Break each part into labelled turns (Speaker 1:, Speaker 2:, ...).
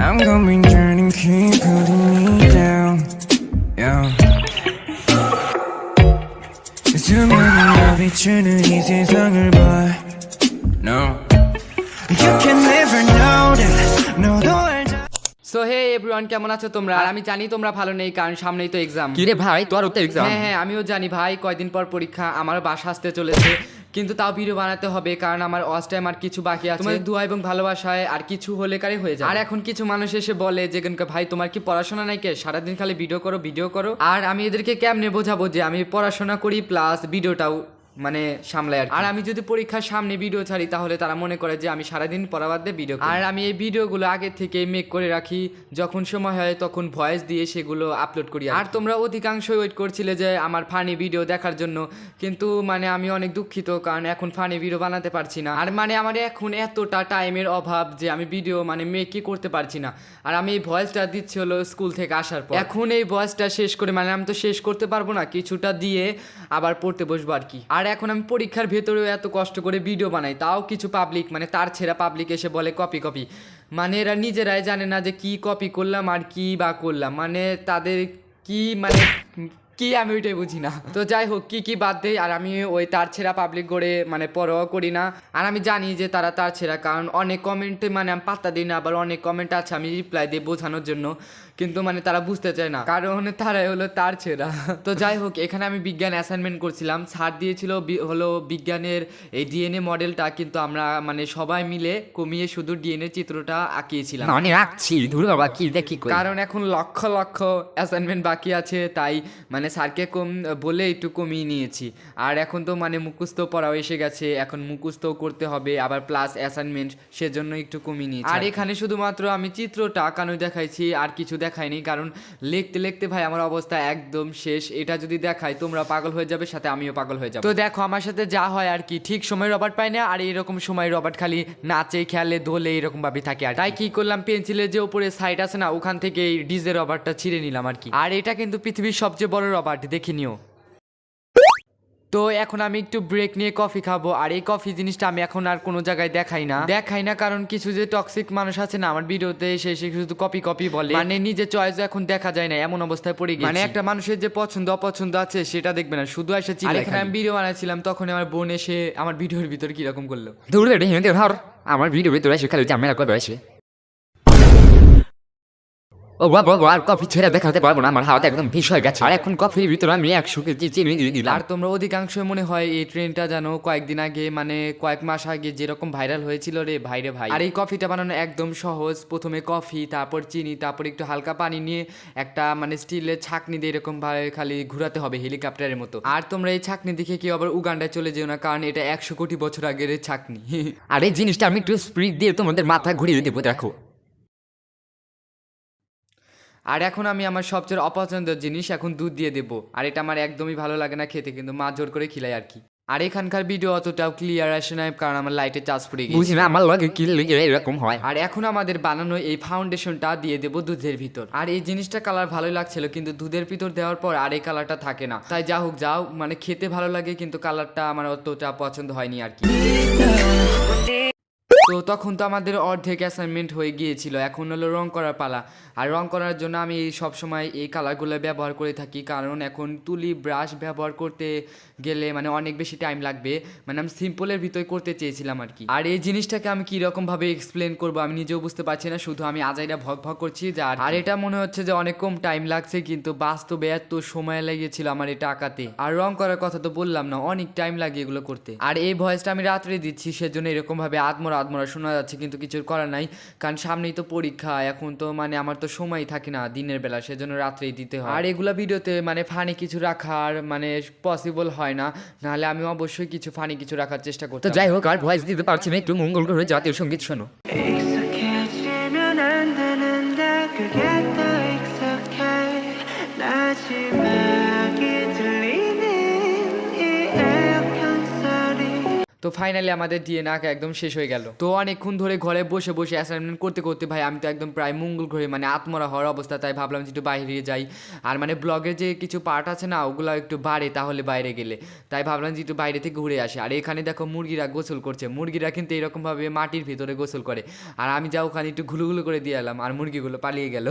Speaker 1: I'm going turning, keep pulling me down. Yeah. 수많은 비추는 이 세상을 봐. No. You can never know that. 너도 알자.
Speaker 2: So hey everyone, কেমন আছো তোমরা? আর আমি জানি তোমরা ভালো নেই, কারণ সামনেই তো এক্সাম।
Speaker 3: কি রে ভাই, তোর তো এক্সাম?
Speaker 2: হ্যাঁ, আমিও জানি ভাই, কয়দিন পর পরীক্ষা, আমার বাসা আসতে চলেছে, কিন্তু তাও ভিডিও বানাতে হবে, কারণ আমার ওয়াচ টাইম আর কিছু বাকি আছে। তোমাদের দোয়া এবং ভালোবাসায় আর কিছু হলে কারে হয়ে যায়। আর এখন কিছু মানুষ এসে বলে যে ভাই তোমার কি পড়াশোনা নাই কে, সারাদিন খালি ভিডিও করো। আর আমি এদেরকে কেমনে বোঝাবো যে আমি পড়াশোনা করি প্লাস ভিডিওটাও মানে সামলায়। আর আমি যদি পরীক্ষার সামনে ভিডিও ছাড়ি তাহলে তারা মনে করে যে আমি সারাদিন পড়া বাদ দিয়ে ভিডিও। আর আমি এই ভিডিওগুলো আগে থেকে মেক করে রাখি, যখন সময় হয় তখন ভয়েস দিয়ে সেগুলো আপলোড করি। আর তোমরা অধিকাংশই ওয়েট করছিলে যে আমার ফানি ভিডিও দেখার জন্য, কিন্তু মানে আমি অনেক দুঃখিত, কারণ এখন ফানি ভিডিও বানাতে পারছি না। আর মানে আমার এখন এতটা টাইমের অভাব যে আমি ভিডিও মানে মেকই করতে পারছি না। আর আমি এই ভয়েসটা দিচ্ছি হলো স্কুল থেকে আসার পর। এখন এই ভয়েসটা শেষ করে মানে আমি তো শেষ করতে পারবো না, কিছুটা দিয়ে আবার পড়তে বসবো আর কি। আর এখন আমি পরীক্ষার ভেতরেও এত কষ্ট করে ভিডিও বানাই, তাও কিছু পাবলিক মানে তার ছেঁড়া পাবলিক এসে বলে কপি। মানে এরা নিজেরাই জানে না যে কি কপি করলাম আর কি বা করলাম, মানে তাদের কি মানে কি আমি ওইটাই বুঝি না। তো যাই হোক, কি বাদ দেই। আর আমি ওই তার ছেঁড়া পাবলিক করে মানে পরোয়া করি না। আর আমি জানি যে তারা তার ছেঁড়া, কারণ অনেক কমেন্টে মানে আমি পাত্তা দিই না, আবার অনেক কমেন্ট আছে আমি রিপ্লাই দিই বোঝানোর জন্য, কিন্তু মানে তারা বুঝতে চায় না, কারণ তারাই হলো তার ছেঁড়া। তো যাই হোক, এখানে আমি বিজ্ঞান অ্যাসাইনমেন্ট করছিলাম, ছাড় দিয়েছিল হলো বিজ্ঞানের এই ডিএনএ মডেলটা, কিন্তু আমরা মানে সবাই মিলে কমিয়ে শুধু ডিএনএ চিত্রটা আঁকিয়েছিলাম।
Speaker 3: মানে রাখছি ধুর বাবা, কি দেখি
Speaker 2: কারণ এখন লক্ষ অ্যাসাইনমেন্ট বাকি আছে, তাই মানে স্যারকে বলে একটু কমিয়ে নিয়েছি। আর এখন তো মানে মুখস্থ পড়াও এসে গেছে, এখন মুখস্থ করতে হবে আবার প্লাস অ্যাসাইনমেন্ট, সেজন্য একটু কমিয়ে নিয়েছি। আর এখানে শুধুমাত্র আমি চিত্রটা আঁকানো দেখাইছি, আর কিছু দেখাইনি, কারণ লিখতে ভাই আমার অবস্থা একদম শেষ। এটা যদি দেখাই তোমরা পাগল হয়ে যাবে, সাথে আমিও পাগল হয়ে যাবো। তো দেখো আমার সাথে যা হয় আর কি, ঠিক সময় রবার্ট পাই না, আর এরকম সময় রবার্ট খালি নাচে খেলে দোলে এরকম ভাবে থাকে। আর তাই কি করলাম, পেন্সিলের যে উপরে সাইড আছে না, ওখান থেকে এই ডিজে রবার্টটা ছিঁড়ে নিলাম আর কি। আর এটা কিন্তু পৃথিবীর সবচেয়ে বড় রবার্ট, দেখে নিও। তো এখন আমি একটু ব্রেক নিয়ে কফি খাবো। আর এই কফি জিনিসটা আমি এখন আর কোনো জায়গায় দেখাই না, কারণ কিছু যে টক্সিক মানুষ আছে না আমার ভিডিওতে, সে শুধু কপি বলে, মানে নিজের চয়েস এখন দেখা যায় না, এমন অবস্থায় পড়ে গেছি। মানে একটা মানুষের যে পছন্দ অপছন্দ আছে সেটা দেখবে না, শুধু এসে চিল্লায়। এখানে আমি ভিডিও বানাচ্ছিলাম, তখন আমার বোন এসে আমার ভিডিওর ভিতরে কিরকম করলো।
Speaker 3: ধুর রে ধর, আমার ভিডিও ভিতরে এসে খালি ঝামেলা করবে এসে। ও বাবা, আর কফি ছেড়ে দেখাতে পারবো না, আমার হাওয়াতে একদম বিষ হয়ে গেছে। আর এখন কফির ভিতরে আমি 100 কেজি চিনি দিয়ে দিলাম।
Speaker 2: আর তোমরা অধিকাংশ মনে হয় এই ট্রেনটা জানো, কয়েকদিন আগে মানে কয়েক মাস আগে যেরকম ভাইরাল হয়েছিল রে ভাই। আর এই কফিটা বানানো একদম সহজ। প্রথমে কফি, তারপর চিনি, তারপর একটু হালকা পানি নিয়ে একটা মানে স্টিলের ছাকনি দিয়ে এরকম ভাবে খালি ঘুরাতে হবে হেলিকপ্টারের মতো। আর তোমরা এই ছাকনি দেখে কি আবার উগান্ডায় চলে যেও না, কারণ এটা 100 কোটি বছর আগের ছাকনি।
Speaker 3: আর এই জিনিসটা আমি একটু স্পিড দিয়ে তোমাদের মাথা ঘুরিয়ে দেবো, দেখো।
Speaker 2: আর এখন আমি আমার সবচেয়ে অপছন্দের জিনিস এখন দুধ দিয়ে দেবো। আর এটা আমার একদমই ভালো লাগে না খেতে, কিন্তু মা জোর করে খিলাই আর কি। আর এখানকার ভিডিও অতটাও ক্লিয়ার আসে না, কারণ আমার লাইটে চার্জ পড়ে গেছে।
Speaker 3: বুঝি না আমার লগে কি লেগে এরকম হয়।
Speaker 2: আর এখন আমাদের বানানো এই ফাউন্ডেশনটা দিয়ে দেবো দুধের ভিতর। আর এই জিনিসটা কালার ভালোই লাগছিল, কিন্তু দুধের ভিতর দেওয়ার পর আর এই কালারটা থাকে না। তাই যাও মানে খেতে ভালো লাগে, কিন্তু কালারটা আমার অতটা পছন্দ হয়নি আর কি। তো তখন তো আমাদের অর্ধেক অ্যাসাইনমেন্ট হয়ে গিয়েছিল, এখন হলো রং করার পালা। আর রং করার জন্য আমি সবসময় এই কালারগুলো ব্যবহার করে থাকি, কারণ এখন তুলি ব্রাশ ব্যবহার করতে গেলে মানে অনেক বেশি টাইম লাগবে, মানে আমি সিম্পলের ভিতরে করতে চেয়েছিলাম আর কি। আর এই জিনিসটাকে আমি কীরকমভাবে এক্সপ্লেন করবো আমি নিজেও বুঝতে পারছি না, শুধু আমি আজাইরা ভগ করছি যে আর এটা মনে হচ্ছে যে অনেক কম টাইম লাগছে, কিন্তু বাস্তবে এত সময় লেগেছিল আমার এটা আঁকাতে। আর রং করার কথা তো বললাম না, অনেক টাইম লাগে এগুলো করতে। আর এই ভয়েসটা আমি রাত্রে দিচ্ছি, সেজন্য এরকমভাবে আদমরা শোনা যাচ্ছে, কিন্তু কিছু করার নাই, কারণ সামনেই তো পরীক্ষা। এখন তো মানে আমার তো সময় থাকে না দিনের বেলা, সেজন্য রাত্রেই দিতে হয়। আর এগুলা ভিডিওতে মানে ফানি কিছু রাখার মানে পসিবল হয় না, নাহলে আমি অবশ্যই কিছু ফানি কিছু রাখার চেষ্টা করতে।
Speaker 3: তো যাই হোক, আর ভয়েস দিতে পারছি না, একটু মঙ্গল করে জাতীয় সঙ্গীত শোনো।
Speaker 1: 익숙해지면 안 되는데 그게 더 익숙해 마지막이 들리는 이 에어컨 소리.
Speaker 2: তো ফাইনালি আমাদের ডিএনএ আঁকা একদম শেষ হয়ে গেল। তো অনেকক্ষণ ধরে ঘরে বসে বসে অ্যাসাইনমেন্ট করতে করতে ভাই আমি তো একদম প্রায় মঙ্গল গ্রহে মানে আত্মরা হওয়ার অবস্থা, তাই ভাবলাম যে একটু বাইরে যাই। আর মানে ব্লগের যে কিছু পার্ট আছে না ওগুলো একটু বাড়ে তাহলে বাইরে গেলে, তাই ভাবলাম যে একটু বাইরে থেকে ঘুরে আসি। আর এখানে দেখো মুরগিরা গোসল করছে, মুরগিরা কিন্তু এরকমভাবে মাটির ভিতরে গোসল করে, আর আমি যা ওখানে একটু ঘুলুঘুলু করে দিয়ে এলাম আর মুরগিগুলো পালিয়ে গেল।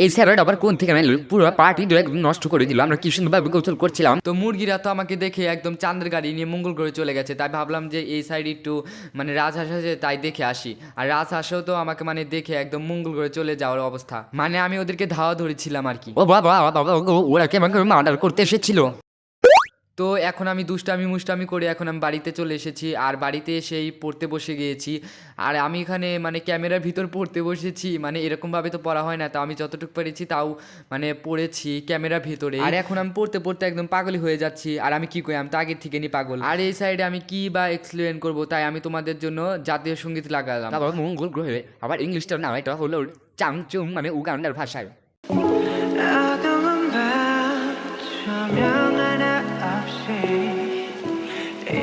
Speaker 3: এই স্যারটা আবার কোন থেকে আনলো? পুরো পার্টি একদম নষ্ট করে দিল। আমরা কি সুন্দরভাবে গোসল করছিলাম।
Speaker 2: তো মুরগিরা তো আমাকে দেখে একদম চাঁদের গাড়ি নিয়ে মঙ্গল গ্রহে চলে গেছে, তাই ভাবলাম যে এই সাইডে একটু মানে রাজহাঁস আছে তাই দেখে আসি। আর রাজহাঁসও তো আমাকে মানে দেখে একদম মঙ্গল গ্রহে চলে যাওয়ার অবস্থা, মানে আমি ওদেরকে ধাওয়া ধরেছিলাম আর কি।
Speaker 3: ও বাবা বাবা, ওরা কেমন মার্ডার করতে এসেছিল।
Speaker 2: তো এখন আমি দুষ্টামি মুষ্টামি করে এখন আমি বাড়িতে চলে এসেছি, আর বাড়িতে এসেই পড়তে বসে গিয়েছি। আর আমি এখানে মানে ক্যামেরার ভিতর পড়তে বসেছি, মানে এরকমভাবে তো পড়া হয় না, তাও আমি যতটুকু পেরেছি তাও মানে পড়েছি ক্যামেরার ভিতরে। আর এখন আমি পড়তে পড়তে একদম পাগলই হয়ে যাচ্ছি। আর আমি কি করি, আমি তো আগের থেকে নি পাগল। আর এই সাইডে আমি কি বা এক্সপ্লেন করবো, তাই আমি তোমাদের জন্য জাতীয় সঙ্গীত লাগালাম।
Speaker 3: তারপর মঙ্গল গ্রহে আবার ইংলিশটা না, এটা হলো চাংচুং মানে উগান্ডার ভাষায়।
Speaker 1: 어두운 밤 조명 하나 없이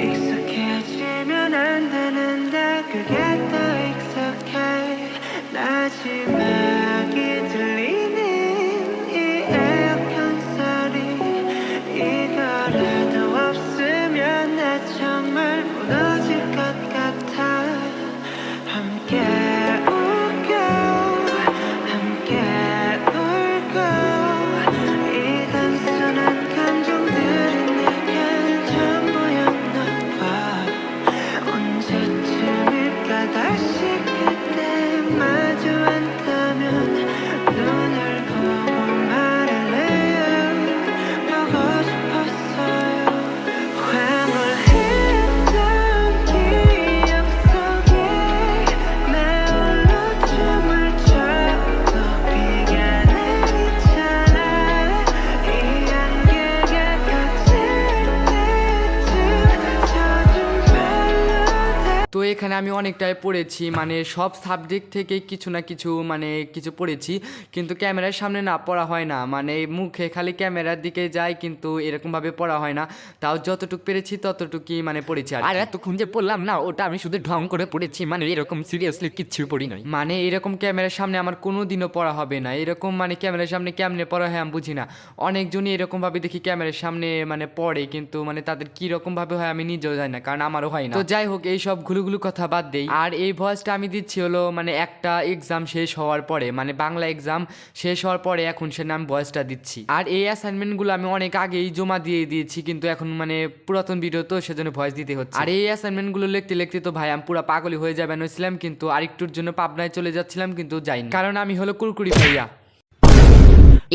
Speaker 1: 익숙해지면 안 되는데 그게 더 익숙해 마지막이 들리는 이 에어컨 소리 이거라도 없으면 나 정말 무너질 것 같아 함께 웃고 함께 울고 이 단순한 감정들이 내겐 전부였나 봐 언제쯤일까 다시 그때 마주 앉다면 눈을 보고 말할래요 보고 싶었어요 황홀했던 기억 속에 나 홀로 춤을 춰도 비가 내리잖아 이 안개가 걷을 때쯤 젖은 발로
Speaker 2: তো এখানে আমি অনেকটাই পড়েছি, মানে সব সাবজেক্ট থেকে কিছু না কিছু মানে কিছু পড়েছি, কিন্তু ক্যামেরার সামনে না পড়া হয় না, মানে মুখে খালি ক্যামেরার দিকে যায় কিন্তু এরকমভাবে পড়া হয় না। তাও যতটুকু পেরেছি ততটুকুই মানে পড়েছি আর কি।
Speaker 3: আর এতক্ষণ যে পড়লাম না ওটা আমি শুধু ঢং করে পড়েছি, মানে এরকম সিরিয়াসলি কিচ্ছু পড়ি নাই।
Speaker 2: মানে এরকম ক্যামেরার সামনে আমার কোনো দিনও পড়া হবে না, এরকম মানে ক্যামেরার সামনে কেমনে পড়া হয় আমি বুঝি না। অনেকজনই এরকমভাবে দেখি ক্যামেরার সামনে মানে পড়ে, কিন্তু মানে তাদের কীরকমভাবে হয় আমি নিজেও জানি না, কারণ আমারও হয় না। তো যাই হোক এই সব ঘুলুঘুলু কথা বাদ দেই। আর এই ভয়েসটা আমি দিচ্ছি হলো মানে একটা এক্সাম শেষ হওয়ার পরে, মানে বাংলা এক্সাম শেষ হওয়ার পরে এখন সে নাম ভয়েসটা দিচ্ছি। আর এই অ্যাসাইনমেন্টগুলো আমি অনেক আগেই জমা দিয়ে দিয়েছি, কিন্তু এখন মানে পুরাতন ভিডিও তো সেজন্য ভয়েস দিতে হচ্ছে। আর এই অ্যাসাইনমেন্টগুলো লিখতে লিখতে তো ভাই আমি পুরো পাগলই হয়ে যাবেন হয়েছিলাম, কিন্তু আরেকটুর জন্য পাবনায় চলে যাচ্ছিলাম কিন্তু যাইনি, কারণ আমি হলো কুরকুরি ভাইয়া।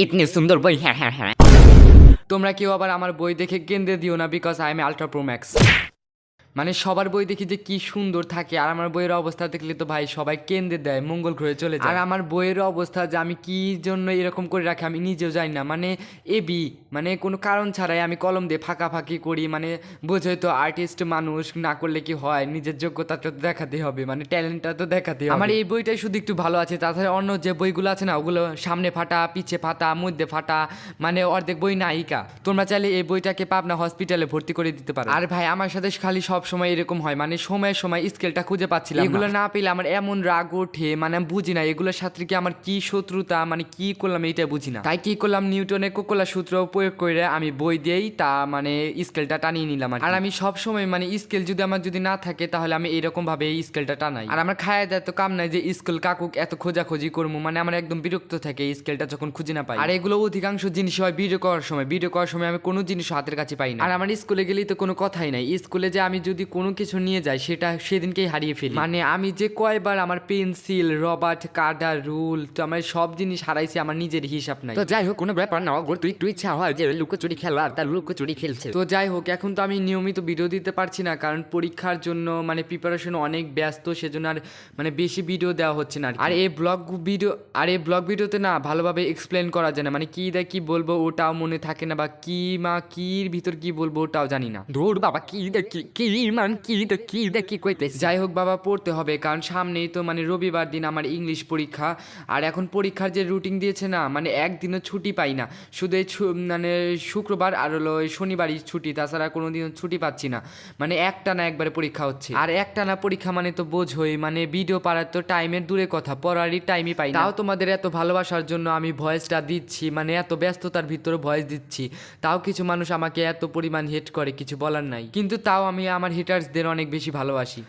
Speaker 3: ইতনি সুন্দর বই, হ্যাঁ হ্যাঁ হ্যাঁ।
Speaker 2: তোমরা কেউ আবার আমার বই দেখে কেন্দ্রে দিও না, because I am ultra pro max. মানে সবার বই দেখি যে কি সুন্দর থাকে, আর আমার বইয়ের অবস্থা দেখলে তো ভাই সবাই কেন্দ্রে দেয়, মঙ্গল গ্রহে চলে যায়। আর আমার বইয়ের অবস্থা যে আমি কি জন্য এরকম করে রাখি আমি নিজেও জানি না, মানে এবি মানে কোনো কারণ ছাড়াই আমি কলম দিয়ে ফাঁকাফাঁকি করি, মানে বোঝোই তো আর্টিস্ট মানুষ না করলে কি হয়, নিজের যোগ্যতাটা তো দেখাতে হবে, মানে ট্যালেন্টটা তো দেখাতে হবে। আমার এই বইটাই শুধু একটু ভালো আছে, তাছাড়া অন্য যে বইগুলো আছে না ওগুলো সামনে ফাটা, পিছে ফাটা, মধ্যে ফাটা, মানে অর্ধেক বই নায়িকা। তোমরা চাইলে এই বইটাকে পাবনা হসপিটালে ভর্তি করে দিতে পারো। আর ভাই আমার সাথে খালি সব সময় এরকম হয়, মানে সময় সময় স্কেলটা খুঁজে পাচ্ছিলাম, এগুলো না পেলে আমার এমন রাগ ওঠে, মানে আমি বুঝি না এগুলোর সাথে কি আমার কি শত্রুতা, মানে কি করলাম এইটা বুঝি না। তাই কি করলাম, নিউটনের কোকোলা সূত্র প্রয়োগ করে আমি বই দিয়েই তা মানে স্কেলটা টানিয়ে নিলাম। আর আমি সব সময় মানে স্কেল যদি আমার যদি না থাকে তাহলে আমি এরকম ভাবে এই স্কেলটা টানাই। আর আমার খায় দেয় তো কাম নাই যে স্কেল কাকুক এত খোঁজাখুঁজি করবো, মানে আমার একদম বিরক্ত থাকে এই স্কেলটা যখন খুঁজে না পাই। আর এগুলো অধিকাংশ জিনিস হয় ভিডিও করার সময় আমি কোনো জিনিস হাতের কাছে পাই না। আর আমার স্কুলে গেলেই তো কোনো কথাই নাই, স্কুলে যে আমি যদি কোনো কিছু নিয়ে যাই সেটা সেদিনকেই হারিয়ে ফেলি। মানে আমি যে কয়বার আমার পেন্সিল, রবার্ট, কার্ডার, রুল, তো আমার সব জিনিস হারাইছি, আমার নিজের হিসাব নাই।
Speaker 3: তো যাই হোক কোনো ব্যাপার না, ওর তুই তুই ইচ্ছা হয় যে লুকোচুরি খেলা, তার লুকোচুরি খেলছে।
Speaker 2: তো যাই হোক এখন তো আমি নিয়মিত ভিডিও দিতে পারছি না, কারণ পরীক্ষার জন্য মানে প্রিপারেশন অনেক ব্যস্ত, সেজন্য আর মানে বেশি ভিডিও দেওয়া হচ্ছে না। আর এই ব্লগ ভিডিওতে না ভালোভাবে এক্সপ্লেন করা যায় না, মানে কি দেয় কি বলবো ওটাও মনে থাকে না, বা কি মা কির ভিতর কি বলবো ওটাও জানি না।
Speaker 3: ধুর বাবা, কি কি মান কি কইতেছি
Speaker 2: যাই হোক বাবা, পড়তে হবে, কারণ সামনেই তো মানে রবিবার দিন আমার ইংলিশ পরীক্ষা। আর এখন পরীক্ষার যে রুটিন দিয়েছে না, মানে একদিনও ছুটি পাই না, শুধু এই মানে শুক্রবার আর হলো এই শনিবারই ছুটি, তাছাড়া কোনো দিনও ছুটি পাচ্ছি না। মানে একটানা একবারে পরীক্ষা হচ্ছে, আর একটানা পরীক্ষা মানে তো বোঝোই, মানে ভিডিও পাড়ার তো টাইমের দূরে কথা, পড়ারই টাইমই পাই না। তাও তোমাদের এত ভালোবাসার জন্য আমি ভয়েসটা দিচ্ছি, মানে এত ব্যস্ততার ভিতরে ভয়েস দিচ্ছি, তাও কিছু মানুষ আমাকে এত পরিমাণ হেট করে, কিছু বলার নাই। কিন্তু তাও আমি আমার হিটার্সদের অনেক বেশি ভালোবাসি।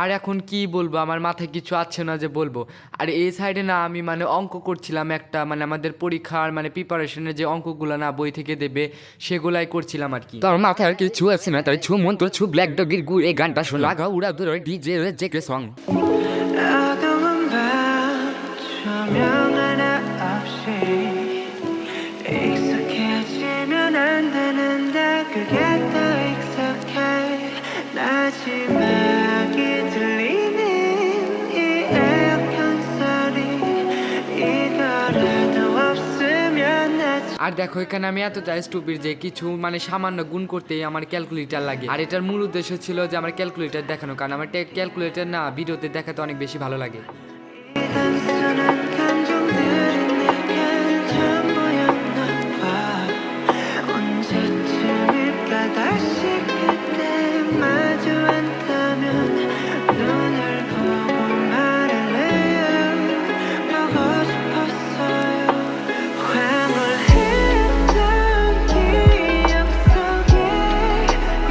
Speaker 2: আর এখন কি বলবো, আমার মাথায় কিছু আছে না যে বলবো। আর এই সাইডে না আমি মানে অঙ্ক করছিলাম একটা, মানে আমাদের পরীক্ষার মানে প্রিপারেশনের যে অঙ্কগুলো না বই থেকে দেবে, সেগুলাই করছিলাম আর কি।
Speaker 3: তোর মাথায় আর কিছু আছে না? তাই ছু মন তোর ছু ব্ল্যাক ডগির গু এই গানটা শোন, লাগা উড়া তোর ডিজে জেকে সং।
Speaker 1: 어두운 밤 조명 하나 없이 익숙해지면 안 되는데 그게 더 익숙해 마지막이 들리는 이 에어컨 소리 이거라도 없으면 나
Speaker 2: আর দেখো এখানে আমি এতটা স্টুপিড যে কিছু মানে সামান্য গুণ করতেই আমার ক্যালকুলেটর লাগে। আর এটার মূল উদ্দেশ্য ছিল যে আমার ক্যালকুলেটর দেখানো, কারণ আমার ক্যালকুলেটর না ভিডিওতে দেখাতে অনেক বেশি ভালো লাগে।
Speaker 1: 단순한 감정들이 내겐 전부였나 봐 언제쯤일까 다시 그때 마주 앉다면 눈을 보고 말할래요 보고 싶었어요 황홀했던 기억 속에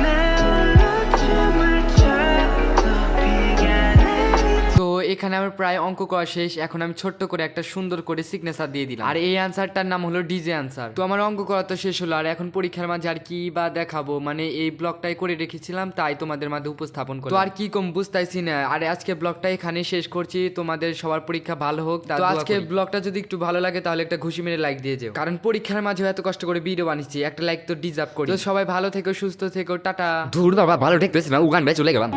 Speaker 1: 나 홀로 춤을 춰도 비가 내리지
Speaker 2: তো এখানে আমার প্রায় অঙ্ক করা শেষ, এখন আমি ছোট্ট করে একটা সুন্দর করে সিগনেচার দিয়ে দিলাম। আর এই অ্যান্সারটার নাম হলো ডিজে অ্যান্সার। তো আমার অঙ্ক করা তো শেষ হলো, আর এখন পরীক্ষার মাঝে আর কি বা দেখাবো, মানে এই ব্লগটাই করে রেখেছিলাম, তাই তোমাদের মাঝে উপস্থাপন করলাম। তো আর কি কম বুঝতেছি না। আর আজকে ব্লগটা এখানে শেষ করছি, তোমাদের সবার পরীক্ষা ভালো হোক। তো আজকে ব্লগটা যদি একটু ভালো লাগে তাহলে একটা ঘুষি মেরে লাইক দিয়ে যেও, কারণ পরীক্ষার মাঝে এত কষ্ট করে ভিডিও বানিয়েছি, একটা লাইক তো ডিজার্ভ করি। তো সবাই ভালো থেকো, সুস্থ থেকো, টাটা।
Speaker 3: ধুর বাবা ভালো ঠেকতেছি না, উগান ভাই চলে গেলাম।